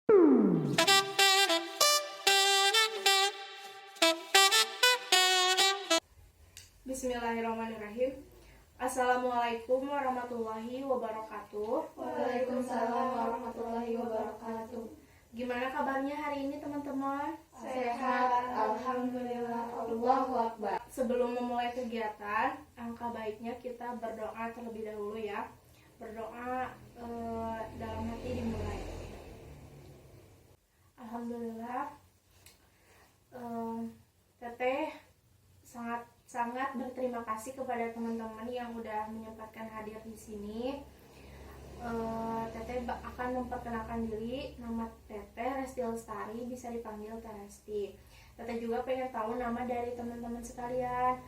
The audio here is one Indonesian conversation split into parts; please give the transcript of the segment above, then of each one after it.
Bismillahirrahmanirrahim. Assalamualaikum warahmatullahi wabarakatuh. Waalaikumsalam warahmatullahi wabarakatuh. Gimana kabarnya hari ini teman-teman? Sehat, alhamdulillah. Allahu akbar. Sebelum memulai kegiatan, angka baiknya kita berdoa terlebih dahulu ya. Berdoa dalam hati dimulai. Alhamdulillah, Teteh sangat berterima kasih kepada teman-teman yang udah menyempatkan hadir di sini. Teteh akan memperkenalkan diri. Nama Teteh Resti Lestari, bisa dipanggil Teh Resti. Teteh juga pengen tahu nama dari teman-teman sekalian.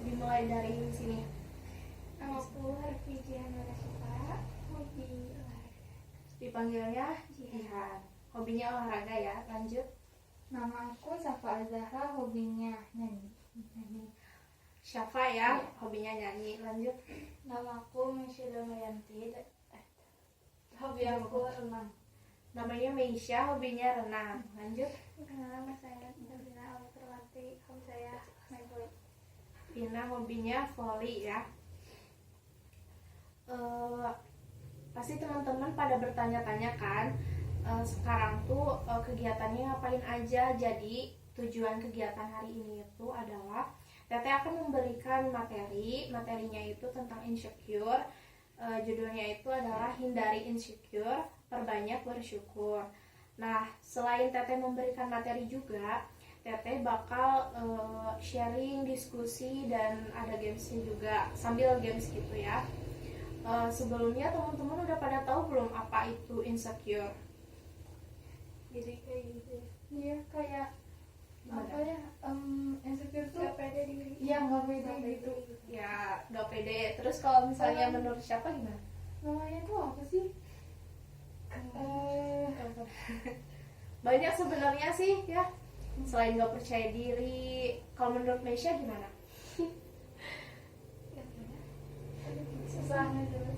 Dimulai dari sini. Namaku Harfijian Narasuka, hobi olahraga. Dipanggilnya Jihan. Hobinya olahraga ya. Lanjut. Namaku Safa Azahra, hobinya nyanyi. Syafa ya, hobinya nyanyi. Lanjut. Namaku Mesyuda Mayanti, hobi aku renang. Namanya Meisha, hobinya renang. Lanjut. Nama saya Davina Alperwati, hobi saya main volley. Pina hobinya volley ya. Pasti teman-teman pada bertanya-tanya kan, sekarang tuh kegiatannya ngapain aja. Jadi tujuan kegiatan hari ini itu adalah Teteh akan memberikan materinya itu tentang insecure. Judulnya itu adalah hindari insecure, perbanyak bersyukur. Nah, selain Teteh memberikan materi juga, Teteh bakal sharing, diskusi, dan ada gamesnya juga, sambil games gitu ya. Sebelumnya teman-teman udah pada tahu belum apa itu insecure? Jadi kayak gitu. Iya, kayak Gimana? apa ya? Insecure tuh Gak pede diri. iya, nggak pede gitu. Ya, gak pede. Terus kalau misalnya menurut siapa gimana? Namanya tuh apa sih? Banyak sebenarnya sih ya. Selain gak percaya diri, kalau menurut Meisha gimana? Susah jelas.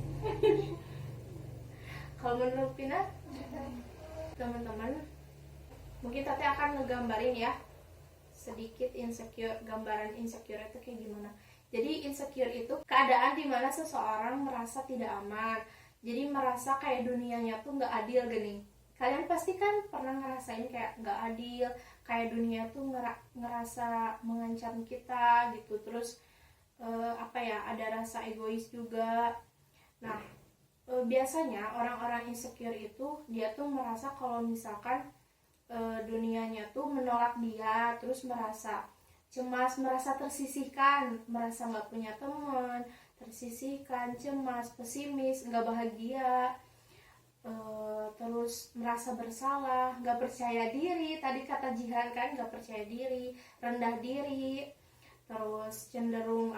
Kalau menurut Pina, teman-teman, mungkin Tete akan ngegambarin ya sedikit insecure, gambaran insecure itu kayak gimana. Jadi insecure itu keadaan dimana seseorang merasa tidak aman, jadi merasa kayak dunianya tuh nggak adil gini. Kalian pasti kan pernah ngerasain kayak nggak adil, kayak dunia tuh ngerasa mengancam kita gitu. Terus ada rasa egois juga. Nah, biasanya orang-orang insecure itu dia tuh merasa kalau misalkan dunianya tuh menolak dia, terus merasa cemas, merasa tersisihkan, merasa nggak punya teman, tersisihkan, cemas, pesimis, nggak bahagia, terus merasa bersalah, nggak percaya diri. Tadi kata Jihan kan, nggak percaya diri, rendah diri, terus cenderung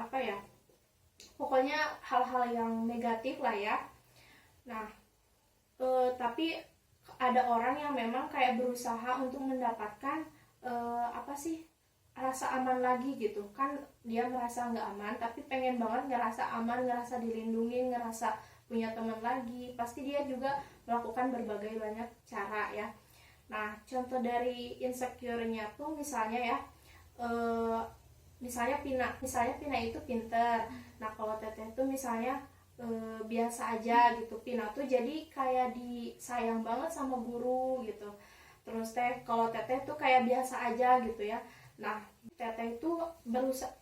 pokoknya hal-hal yang negatif lah ya. Nah, tapi ada orang yang memang kayak berusaha untuk mendapatkan rasa aman lagi gitu kan. Dia merasa nggak aman tapi pengen banget ngerasa aman, ngerasa dilindungi, ngerasa punya teman lagi. Pasti dia juga melakukan berbagai banyak cara ya. Nah, contoh dari insecure-nya tuh misalnya ya, misalnya Pina itu pinter. Nah, kalau Teteh tuh misalnya biasa aja gitu. Pina tuh jadi kayak disayang banget sama guru gitu. Terus kalau Teteh tuh kayak biasa aja gitu ya. Nah, Teteh tuh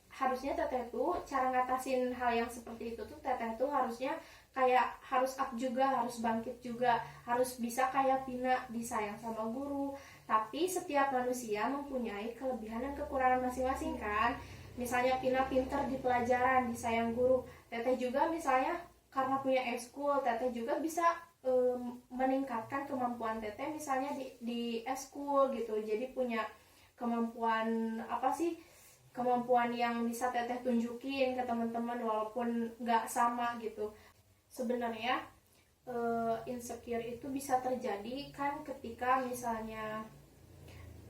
harusnya Teteh tuh cara ngatasin hal yang seperti itu tuh Teteh tuh harusnya kayak harus up juga, harus bangkit juga, harus bisa kayak Pina disayang sama guru. Tapi setiap manusia mempunyai kelebihan dan kekurangan masing-masing kan. Misalnya Pina pinter di pelajaran, disayang guru. Teteh juga misalnya karena punya ekskul, Teteh juga bisa meningkatkan kemampuan Teteh misalnya di ekskul gitu. Jadi punya kemampuan kemampuan yang bisa Teteh tunjukin ke teman-teman walaupun nggak sama gitu. Sebenarnya insecure itu bisa terjadi kan ketika misalnya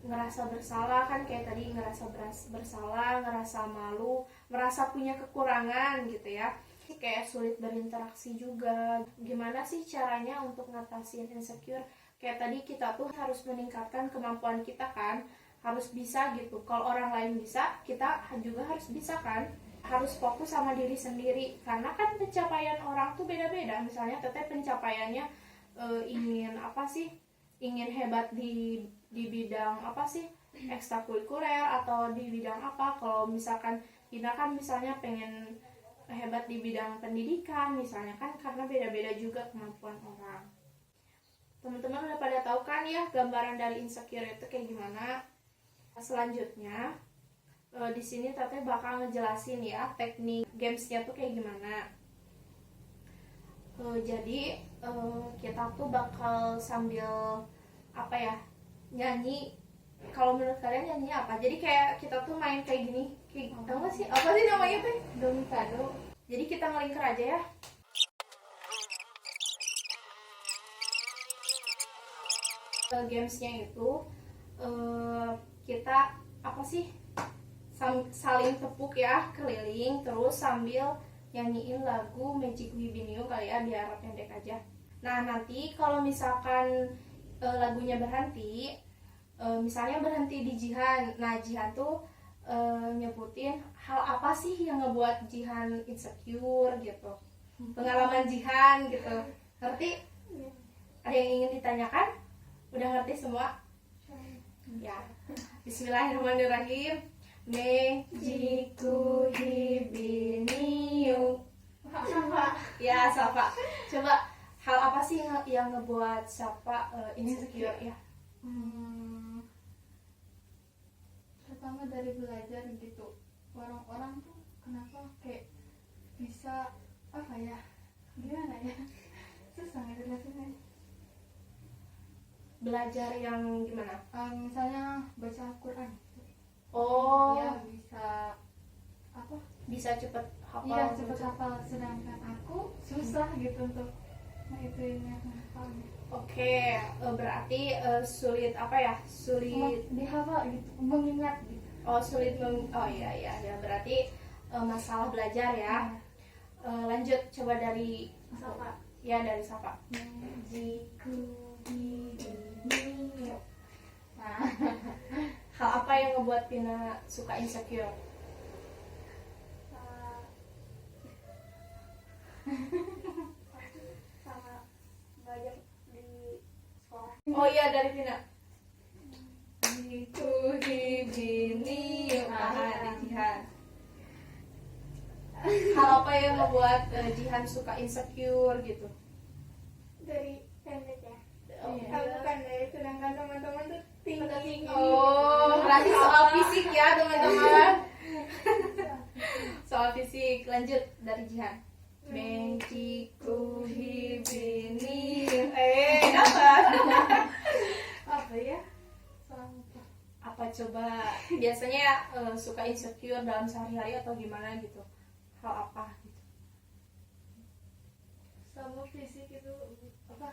ngerasa bersalah kan, kayak tadi ngerasa bersalah, ngerasa malu, merasa punya kekurangan gitu ya. Kayak sulit berinteraksi juga. Gimana sih caranya untuk ngatasin insecure? kayak tadi kita tuh harus meningkatkan kemampuan kita kan, harus bisa gitu. Kalau orang lain bisa, kita juga harus bisa kan. Harus fokus sama diri sendiri, karena kan pencapaian orang tuh beda-beda. Misalnya teteh pencapaiannya ingin apa sih, ingin hebat di bidang apa sih, ekstrakurikuler atau di bidang apa. Kalau misalkan Ina kan misalnya pengen hebat di bidang pendidikan misalnya kan, karena beda-beda juga kemampuan orang. Teman-teman udah pada tahu kan ya gambaran dari insecure itu kayak gimana. Selanjutnya di sini teteh bakal ngejelasin ya teknik gamesnya tuh kayak gimana. Jadi kita tuh bakal sambil apa ya, nyanyi. Kalau menurut kalian nyanyi apa? Jadi kayak kita tuh main kayak gini, kayak tau gak sih apa sih namanya teh? Domikado. Jadi kita ngelingker aja ya. Gamesnya itu kita apa sih, saling tepuk ya keliling, terus sambil nyanyiin lagu Magic Within You kali ya, biar pendek aja. Nah nanti kalau misalkan lagunya berhenti, misalnya berhenti di Jihan, nah Jihan tuh nyebutin hal apa sih yang ngebuat Jihan insecure gitu, pengalaman Jihan gitu, ngerti? Ada yang ingin ditanyakan? Udah ngerti semua? Ya, Bismillahirrahmanirrahim. Mejiku hibiniu. Ya, Safa. Coba hal apa sih yang ngebuat Safa insecure ya? Pertama dari belajar gitu. Orang-orang tuh kenapa kayak bisa apa ya? Gimana ya? Susah ngejelasinnya. Belajar yang gimana? Misalnya baca Al-Quran. Oh, Dia bisa apa? bisa cepet hafal. Iya, cepet hafal. Sedangkan aku susah gitu untuk ngituinnya, hafalnya. Oke, berarti sulit apa ya? Sulit. Dihafal gitu, mengingat gitu. Oh, sulit oh iya, berarti masalah belajar ya. Lanjut coba dari Safa. Ya, dari Safa. Mejiku hibiniu. Nah, Hal apa yang ngebuat Pina suka insecure? sama belajar di sekolah. Oh iya, dari Pina. Itu hibini di Jihan. Hal apa yang ngebuat Jihan suka insecure gitu? Dari pendek ya. Oh, Iya. Bukan dari, sedangkan teman-teman tuh tinggi. Oh, berarti soal fisik ya teman-teman. Soal fisik, lanjut dari Jihan. Mejiku hibini. Dapat. Apa ya? Soal Apa coba biasanya suka insecure dalam sehari-hari atau gimana gitu? Hal apa gitu? sama fisik itu apa?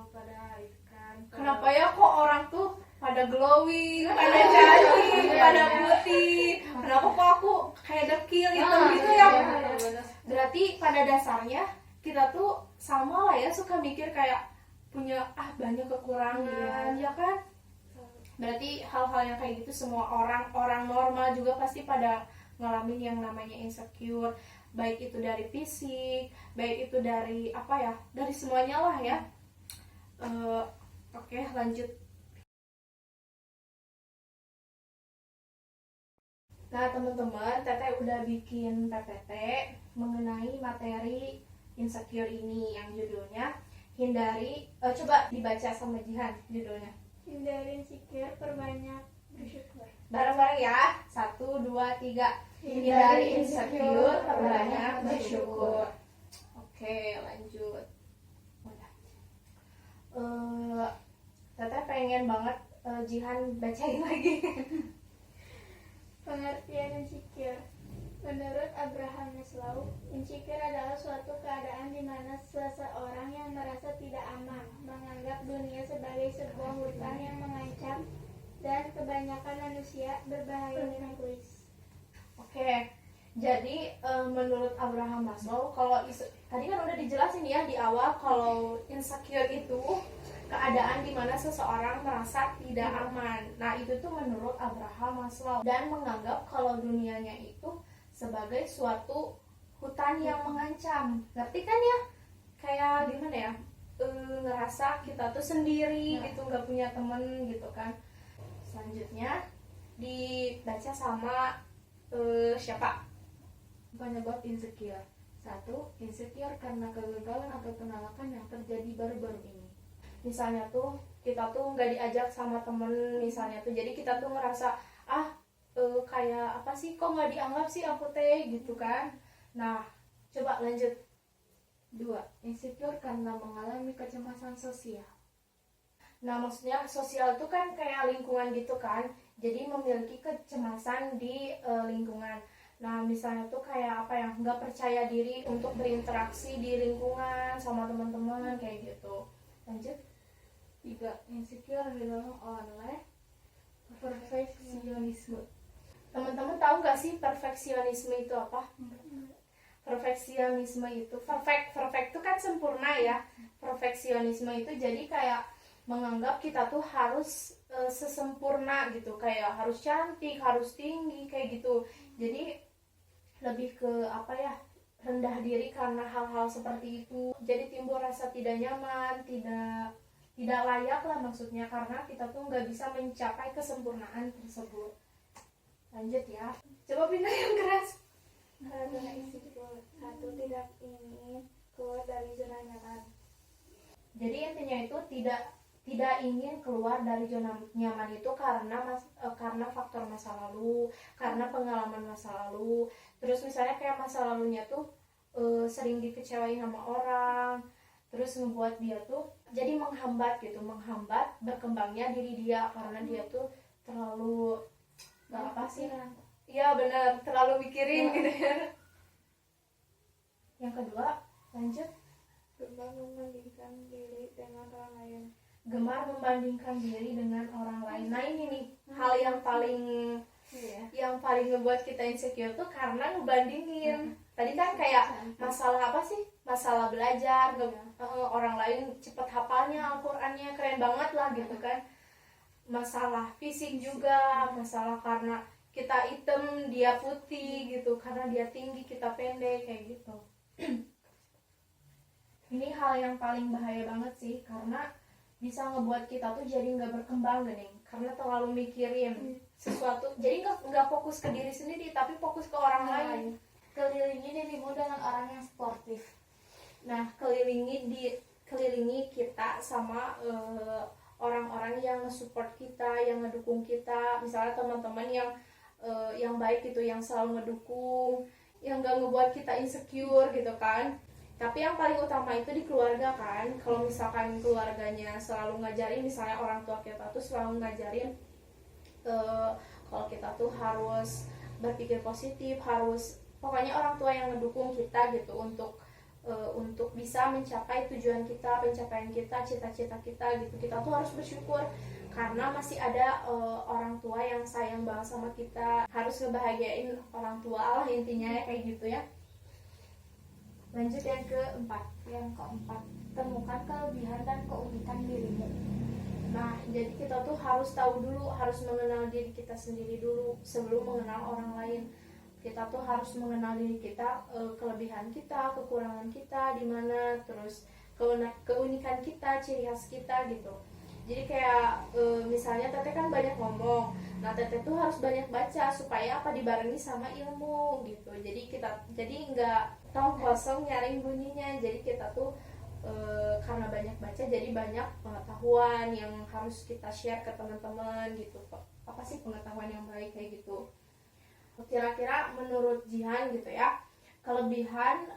Pada itu kan. Kenapa ya kok orang tuh pada glowing, pada cantik, pada putih? Kenapa kok aku kayak dekil gitu ya? Berarti pada dasarnya kita tuh sama lah ya, suka mikir kayak punya banyak kekurangan, ya kan? Berarti hal-hal yang kayak gitu semua orang normal juga pasti pada ngalamin yang namanya insecure, baik itu dari fisik, baik itu dari apa ya, dari semuanya lah ya. Oke, lanjut. Nah teman-teman, Teteh udah bikin PPT mengenai materi insecure ini yang judulnya hindari. Coba dibaca sama Jihan judulnya. Hindari insecure, perbanyak bersyukur. Bareng-bareng ya. 1, 2, 3. Hindari insecure, perbanyak bersyukur. Oke, lanjut. Teteh pengen banget Jihan bacain lagi. Pengertian insecure. Menurut Abraham Maslow, insecure adalah suatu keadaan di mana seseorang yang merasa tidak aman, menganggap dunia sebagai sebuah hutan yang mengancam, dan kebanyakan manusia berbahaya dan egois. Oke, jadi menurut Abraham Maslow, kalau tadi kan udah dijelasin ya di awal kalau insecure itu keadaan di mana seseorang merasa tidak aman. Nah, itu tuh menurut Abraham Maslow, dan menganggap kalau dunianya itu sebagai suatu hutan yang mengancam. Ngerti kan ya? Kayak gimana ya? Ngerasa kita tuh sendiri gitu, nggak punya temen gitu kan. Selanjutnya dibaca sama siapa? Bukannya bab insecure. 1. Insecure karena kegagalan atau penolakan yang terjadi baru-baru ini. Misalnya tuh kita tuh nggak diajak sama temen, misalnya tuh jadi kita tuh ngerasa kayak apa sih, kok nggak dianggap sih aku teh gitu kan. Nah, coba lanjut. 2. Insecure karena mengalami kecemasan sosial. Nah, maksudnya sosial tuh kan kayak lingkungan gitu kan, jadi memiliki kecemasan di lingkungan. Nah, misalnya tuh kayak apa ya, nggak percaya diri untuk berinteraksi di lingkungan sama teman-teman kayak gitu. Lanjut. 3. Insecure didorong oleh perfeksionisme. Teman-teman tahu nggak sih perfeksionisme itu apa? Perfeksionisme itu perfect itu kan sempurna ya. Perfeksionisme itu jadi kayak menganggap kita tuh harus sesempurna gitu, kayak harus cantik, harus tinggi kayak gitu. Jadi lebih ke apa ya, rendah diri karena hal-hal seperti itu. Jadi timbul rasa tidak nyaman, tidak layak lah maksudnya, karena kita tuh nggak bisa mencapai kesempurnaan tersebut. Lanjut ya, coba pindah yang keras. Karena insecure. 1. Tidak ingin keluar dari zona nyaman. Jadi intinya itu tidak ingin keluar dari zona nyaman itu karena faktor masa lalu, karena pengalaman masa lalu. Terus misalnya kayak masa lalunya tuh sering dikecewain sama orang, terus ngebuat dia tuh jadi menghambat berkembangnya diri dia, karena dia tuh terlalu nggak apa sih, iya benar, terlalu mikirin gitu ya. Yang kedua, lanjut. Gemar membandingkan diri dengan orang lain. Gemar membandingkan diri dengan orang lain. Nah, ini nih hal yang paling ngebuat kita insecure tuh karena ngebandingin. Tadi kan kayak masalah apa sih? Masalah belajar, orang lain cepet hafalnya Al-Qur'annya, keren banget lah gitu kan. Masalah fisik juga, masalah karena kita hitam, dia putih gitu, karena dia tinggi, kita pendek kayak gitu. Ini hal yang paling bahaya banget sih, karena bisa ngebuat kita tuh jadi nggak berkembang gini, karena terlalu mikirin sesuatu, jadi nggak fokus ke diri sendiri tapi fokus ke orang lain. Kelilingi dirimu dengan orang yang sportif. Nah, kelilingi kita sama orang-orang yang nge-support kita, yang ngedukung kita, misalnya teman-teman yang baik gitu, yang selalu ngedukung, yang gak ngebuat kita insecure gitu kan. Tapi yang paling utama itu di keluarga kan. Kalau misalkan keluarganya selalu ngajarin, misalnya orang tua kita tuh selalu ngajarin kalau kita tuh harus berpikir positif, harus pokoknya orang tua yang ngedukung kita gitu untuk bisa mencapai tujuan kita, pencapaian kita, cita-cita kita gitu. Kita tuh harus bersyukur karena masih ada orang tua yang sayang banget sama kita. Harus ngebahagiain orang tua lah intinya ya, kayak gitu ya. Lanjut yang keempat. Temukan kelebihan dan keunikan dirimu. Nah, jadi kita tuh harus tahu dulu, harus mengenal diri kita sendiri dulu sebelum mengenal orang lain. Kita tuh harus mengenal diri kita, kelebihan kita, kekurangan kita di mana, terus keunikan kita, ciri khas kita gitu. Jadi kayak misalnya Teteh kan banyak ngomong, nah Teteh tuh harus banyak baca supaya apa, dibarengi sama ilmu gitu. Jadi nggak tong kosong nyaring bunyinya. Jadi kita tuh karena banyak baca jadi banyak pengetahuan yang harus kita share ke teman-teman gitu. Apa sih pengetahuan yang baik kayak gitu. Kira-kira menurut Jihan gitu ya, kelebihan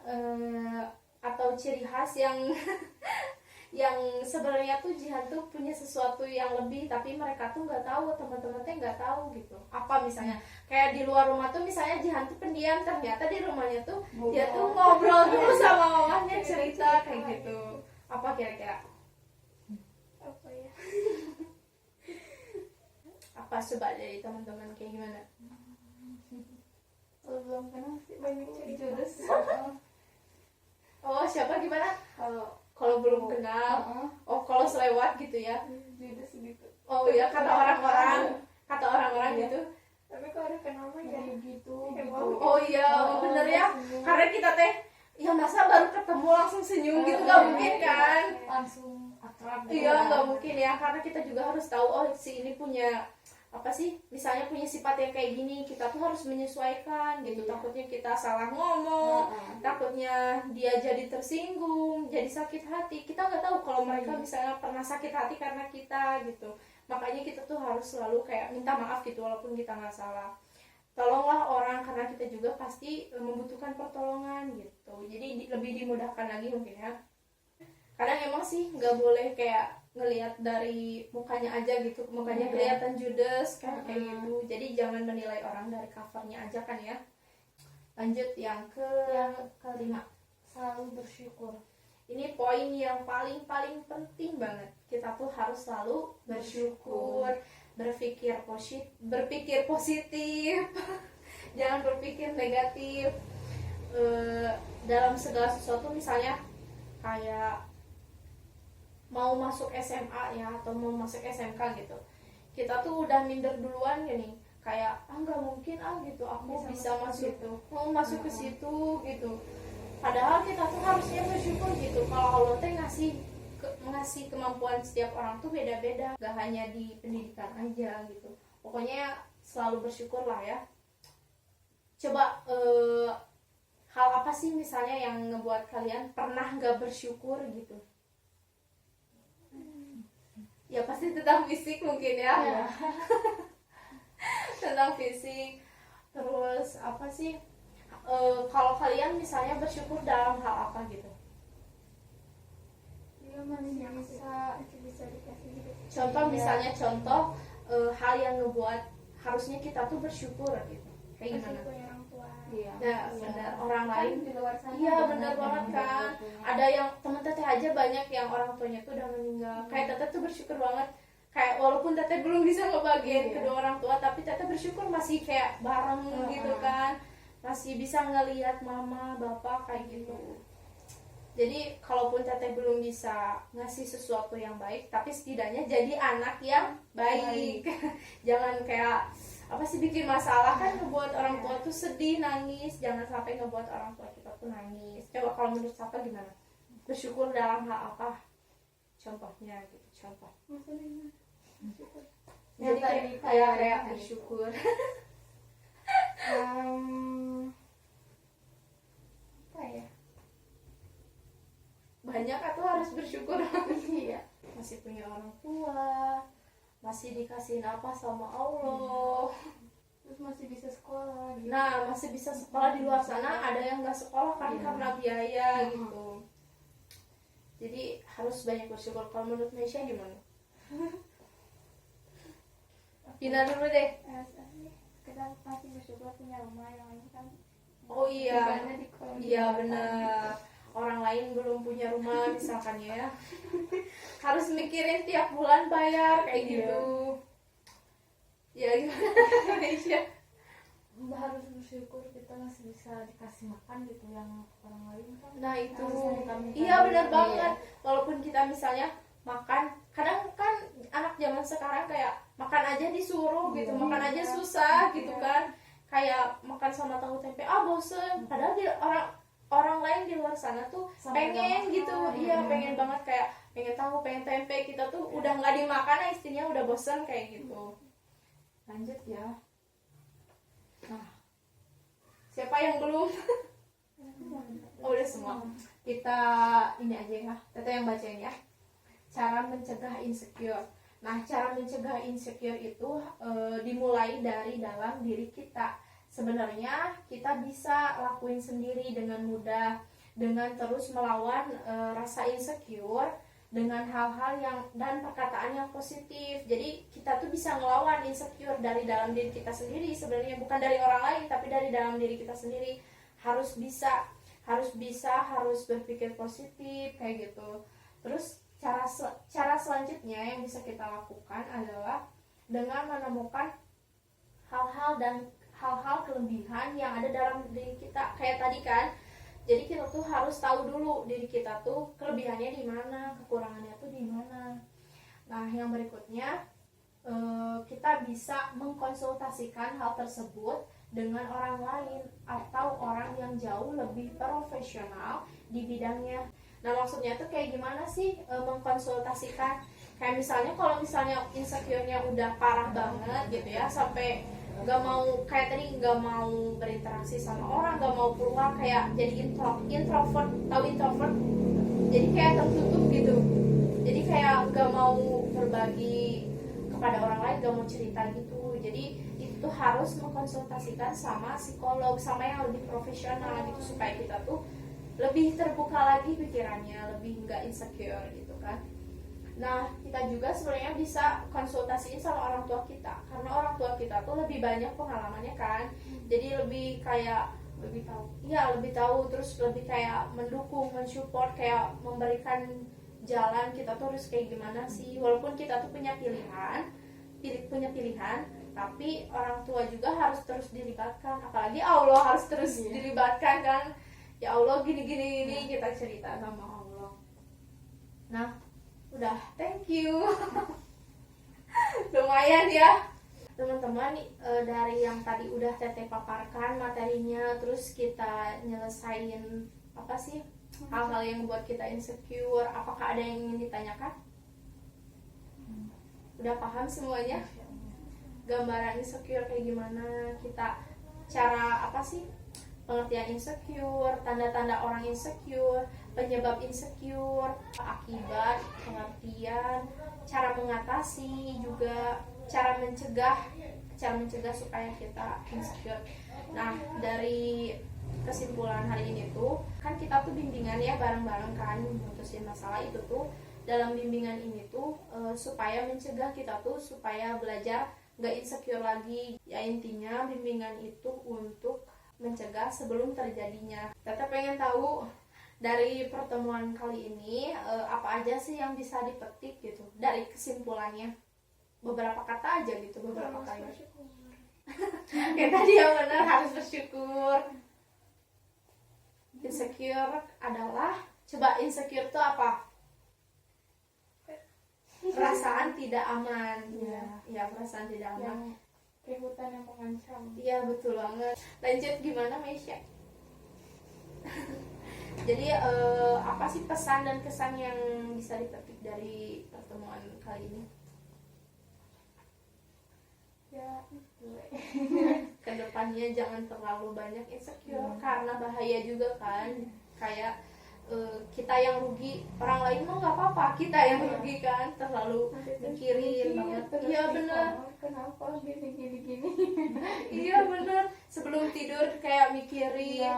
atau ciri khas yang yang sebenarnya tuh Jihan tuh punya sesuatu yang lebih, tapi mereka tuh nggak tahu, teman-teman tuh nggak tahu gitu. Apa misalnya kayak di luar rumah tuh misalnya Jihan tuh pendiam, ternyata di rumahnya tuh dia tuh ngobrol dulu sama mamanya, cerita kayak gitu. Apa kira-kira? Apa ya? Apa coba dari teman-teman kayak gimana? Belum kenal sih, banyak cerita. Oh, siapa gimana? kalau belum kenal. Oh, kalau selewat gitu ya. Judes gitu. Oh ya, kata orang-orang gitu. Tapi kalau udah kenal mah ya gitu. Oh iya, bener ya. Karena kita teh ya masa baru ketemu langsung senyum gitu, nggak mungkin kan. Langsung akrab. Iya, nggak mungkin ya, karena kita juga harus tahu oh si ini punya apa sih, misalnya punya sifat yang kayak gini, kita tuh harus menyesuaikan gitu. Takutnya kita salah ngomong, takutnya dia jadi tersinggung, jadi sakit hati. Kita nggak tahu kalau mereka misalnya pernah sakit hati karena kita gitu. Makanya kita tuh harus selalu kayak minta maaf gitu walaupun kita nggak salah. Tolonglah orang, karena kita juga pasti membutuhkan pertolongan gitu. Jadi lebih dimudahkan lagi mungkin ya. Kadang emang sih nggak boleh kayak ngelihat dari mukanya aja gitu, mukanya kelihatan judes kayak gitu. Jadi jangan menilai orang dari covernya aja kan ya. Lanjut yang kelima, Selalu bersyukur. ini poin yang paling penting banget. Kita tuh harus selalu bersyukur, berpikir positif jangan berpikir negatif. Dalam segala sesuatu, misalnya kayak mau masuk SMA ya, atau mau masuk SMK gitu, kita tuh udah minder duluan gini, kayak nggak mungkin gitu aku bisa masuk itu, mau masuk ke situ gitu. Padahal kita tuh harusnya bersyukur gitu kalau Allah teh ngasih kemampuan setiap orang tuh beda-beda, gak hanya di pendidikan aja gitu. Pokoknya selalu bersyukur lah ya. Coba hal apa sih misalnya yang ngebuat kalian pernah gak bersyukur gitu? Ya pasti tentang fisik mungkin ya. Tentang fisik. Terus apa sih, kalau kalian misalnya bersyukur dalam hal apa gitu? dia masih bisa dikasih gitu. Contoh misalnya hal yang ngebuat harusnya kita tuh bersyukur gitu. Kayak Masih gimana? punya orang tua. Iya. Nah, benar, orang lain Kan di luar sana iya banyak benar yang banget meninggal kan. punya. Ada yang teman teteh aja banyak yang orang tuanya tuh udah meninggal. Kayak teteh tuh bersyukur banget. Kayak walaupun teteh belum bisa ngebagiin kedua orang tua, tapi teteh bersyukur masih kayak bareng gitu kan. Masih bisa ngelihat mama, bapak kayak gitu. Jadi kalaupun teteh belum bisa ngasih sesuatu yang baik, tapi setidaknya jadi anak yang baik. Jangan kayak apa sih bikin masalah kan, ngebuat orang tua tuh sedih, nangis. Jangan sampai ngebuat orang tua kita tuh nangis. Coba kalau menurut Safa gimana? Bersyukur dalam hal apa? Contohnya gitu, contoh. Maksudnya Jadi kayak bersyukur. Apa ya? Banyak atau harus bersyukur? Iya. Masih punya orang tua, masih dikasih napas sama Allah. Terus masih bisa sekolah gitu. Nah, masih bisa sekolah. Di luar sana ada yang nggak sekolah kan karena biaya gitu. Jadi harus banyak bersyukur. Kalau menurut Mesya gimana? Gina dulu deh. kita masih bersyukur punya rumah, yang lain kan Oh iya, bebannya di kolong iya jembatan. benar. Orang lain belum punya rumah misalkan ya, harus mikirin tiap bulan bayar kayak gitu. Ya gimana Mesya? Harus bersyukur kita masih bisa dikasih makan gitu, yang orang lain kan. Nah itu, Harusnya kita iya benar minta banget. Walaupun kita misalnya makan, kadang kan anak zaman sekarang kayak makan aja disuruh gitu, makan aja susah gitu kan. Kayak makan sama tahu tempe, bosen. Padahal orang lain di luar sana tuh Sampai pengen gak gitu, makan. iya pengen banget, kayak pengen tahu, pengen tempe. Kita tuh udah nggak dimakan, istrinya udah bosen kayak gitu. Lanjut ya. Nah, siapa yang belum? Oh, udah semua. Kita ini aja ya, Teteh yang bacain ya. Cara mencegah insecure. Nah, cara mencegah insecure itu dimulai dari dalam diri kita. Sebenarnya kita bisa lakuin sendiri dengan mudah, dengan terus melawan rasa insecure dengan hal-hal yang dan perkataan yang positif. Jadi kita tuh bisa ngelawan insecure dari dalam diri kita sendiri, sebenarnya bukan dari orang lain tapi dari dalam diri kita sendiri. Harus berpikir positif kayak gitu. Terus cara selanjutnya yang bisa kita lakukan adalah dengan menemukan hal-hal kelebihan yang ada dalam diri kita, kayak tadi kan. Jadi kita tuh harus tahu dulu diri kita tuh kelebihannya di mana, kekurangannya tuh di mana. Nah, yang berikutnya kita bisa mengkonsultasikan hal tersebut dengan orang lain atau orang yang jauh lebih profesional di bidangnya. Nah, maksudnya tuh kayak gimana sih mengkonsultasikan? Kayak misalnya kalau misalnya insecure-nya udah parah banget gitu ya, sampai nggak mau, kayak tadi nggak mau berinteraksi sama orang, nggak mau keluar, kayak jadi introvert. Tahu introvert? Jadi kayak tertutup gitu. Jadi kayak nggak mau berbagi kepada orang lain, nggak mau cerita gitu. Jadi itu harus mengkonsultasikan sama psikolog, sama yang lebih profesional gitu, supaya kita tuh lebih terbuka lagi pikirannya, lebih nggak insecure gitu kan. Nah, kita juga sebenarnya bisa konsultasiin sama orang tua kita, karena orang tua kita tuh lebih banyak pengalamannya kan. Jadi lebih kayak lebih tahu, terus lebih kayak mendukung, mensupport, kayak memberikan jalan kita tuh harus kayak gimana sih. Walaupun kita tuh punya pilihan, tapi orang tua juga harus terus dilibatkan. Apalagi Allah harus terus dilibatkan kan. Ya Allah gini kita cerita sama Allah. Nah, udah, thank you. Lumayan ya teman-teman, dari yang tadi udah Teteh paparkan materinya, terus kita nyelesain apa sih hal-hal yang membuat kita insecure. Apakah ada yang ingin ditanyakan? Udah paham semuanya? Gambaran insecure kayak gimana, kita cara apa sih pengertian insecure, tanda-tanda orang insecure, penyebab insecure, akibat, pengertian, cara mengatasi, juga cara mencegah supaya kita insecure. Nah, dari kesimpulan hari ini tuh kan kita tuh bimbingan ya bareng-bareng kan memutusin masalah itu tuh. Dalam bimbingan ini tuh supaya mencegah kita tuh supaya belajar nggak insecure lagi. Ya intinya bimbingan itu untuk mencegah sebelum terjadinya. Teteh pengen tahu dari pertemuan kali ini apa aja sih yang bisa dipetik gitu dari kesimpulannya. Beberapa kata aja gitu, beberapa kalimat. Kayak tadi yang benar, harus bersyukur. Insecure adalah, coba insecure itu apa? Perasaan tidak aman. Ya, perasaan tidak aman. Keributan yang mengancam. Iya, betul banget. Lanjut, gimana Mesya? Jadi apa sih pesan dan kesan yang bisa dipetik dari pertemuan kali ini? Ya, itu. Kedepannya jangan terlalu banyak insecure, karena bahaya juga kan. Kayak kita yang rugi, orang lain mah nggak apa-apa, kita yang rugi kan, terlalu mikirin banget. Iya bener. Kenapa gini? Iya bener. Sebelum tidur kayak mikirin,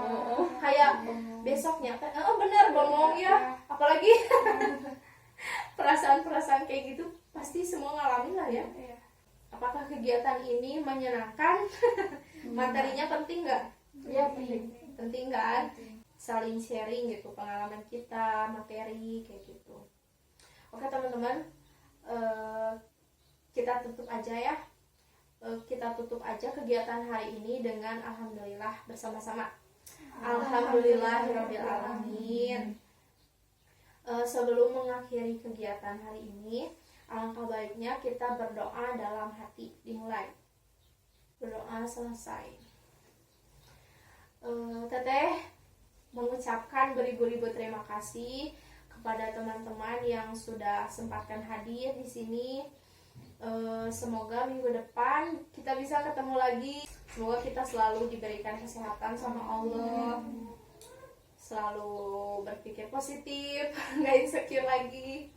kayak besoknya kan, bener bengong ya. Apalagi perasaan-perasaan kayak gitu pasti semua ngalamin lah ya. Apakah kegiatan ini menyenangkan? Materinya penting nggak? Ya, Penting kan? Saling sharing gitu pengalaman kita, materi kayak gitu. Oke teman-teman, kita tutup aja ya. Kita tutup aja kegiatan hari ini dengan alhamdulillah bersama-sama. Alhamdulillahirabbil alamin. Sebelum mengakhiri kegiatan hari ini, alangkah baiknya kita berdoa dalam hati. Dimulai. Berdoa selesai. Teteh mengucapkan beribu-ribu terima kasih kepada teman-teman yang sudah sempatkan hadir di sini. Semoga minggu depan kita bisa ketemu lagi. Semoga kita selalu diberikan kesehatan sama Allah, selalu berpikir positif, nggak insecure lagi.